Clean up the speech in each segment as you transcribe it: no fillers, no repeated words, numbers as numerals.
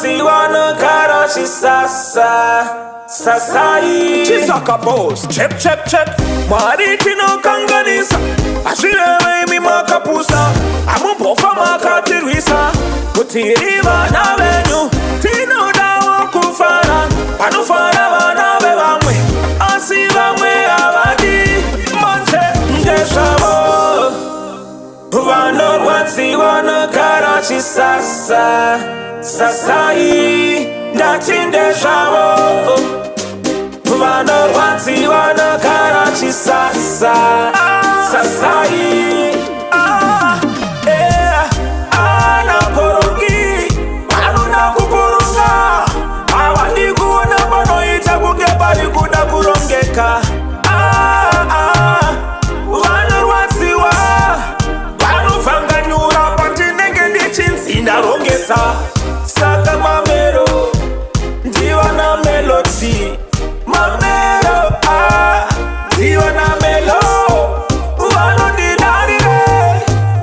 rwatsiwana karachi sasai chisaka boss check mwari tinokanganisa azvirevemi makapusa amubofa makatirwisa kutiri vana venyu tinodawo kufara panofara vana vevamwe asi vamwe havadi manje ndezvavo vanorwadziwa nekarachi sasai ndati ndezvavo vanorwadziwa nekarachi sasai anakorongi vanoda kukoronga havadi kuona panoita kunge pari kuda kurongeka vanorwadziwa vanovhanganyura patinenge ndichinzindarongedza saka mamero ndivana melodi mamero ndivana melo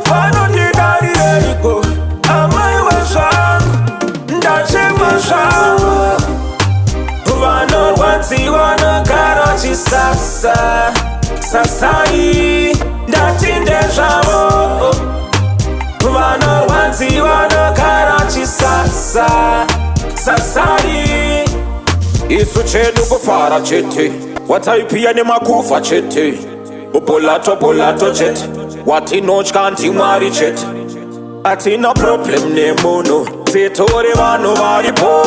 vanondidaririko amaiwe zvangu ndachema zvangu vanorwadziwa nekarachi sasai ndati ndezvavo vanorwadziwa nekarachi sasai isu chedu kufara chete wataipiya nemakufa chete upolato chete watinotya ndimwari chete atina problem nemunhu titore vanhu varipo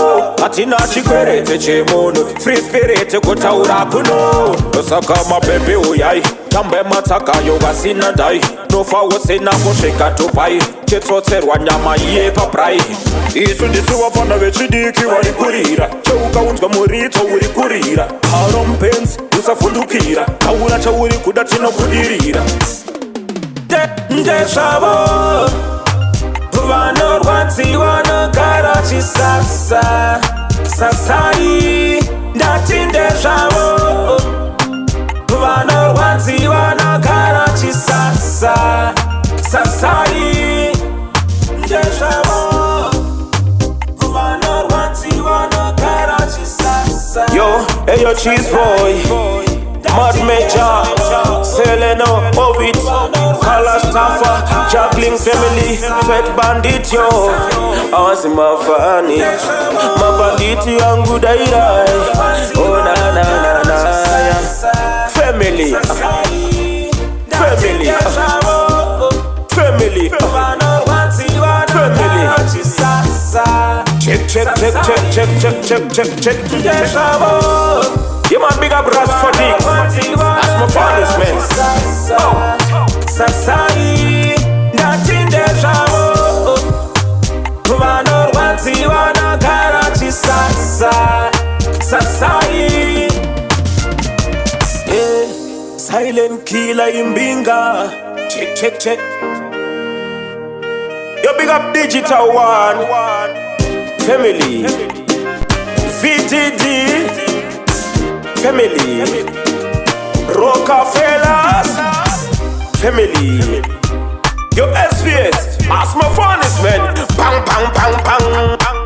atina chikwerete chemunhu free spirit kutaura kuno saka mabebe uyai tambe matsakayo vasina ndai nofa usina kusvika tupai chitsotserwa nyama yepapurai isu ndisu vafana vechidiki vari kurira cheukaunzwa murito uri kurira harompenzi usavhundukira taura chauri kuda tinokudirira ndezvavo vanorwadziwa nekarachi sasai ndati ndezvavo vanorwadziwa nekarachi sasai ndezvavo vanorwadziwa nekarachi sasai yo eyo cheese boy Mad Major, Seleno, Ovid, Kalastafa, Juggling Family, Fat Bandit yo Awasi mafani, mabanditi yangu dairai Oh na Family, family, family, family Check You man big up Ras for Dix. That's my father's man. Sasai, ndati ndezvavo vanorwadziwa nekarachi sasai silent killer imbinga check Yo big up Digital One Family VTD Family, Rockefellers, family, yo SVS, as my funniest man, bang.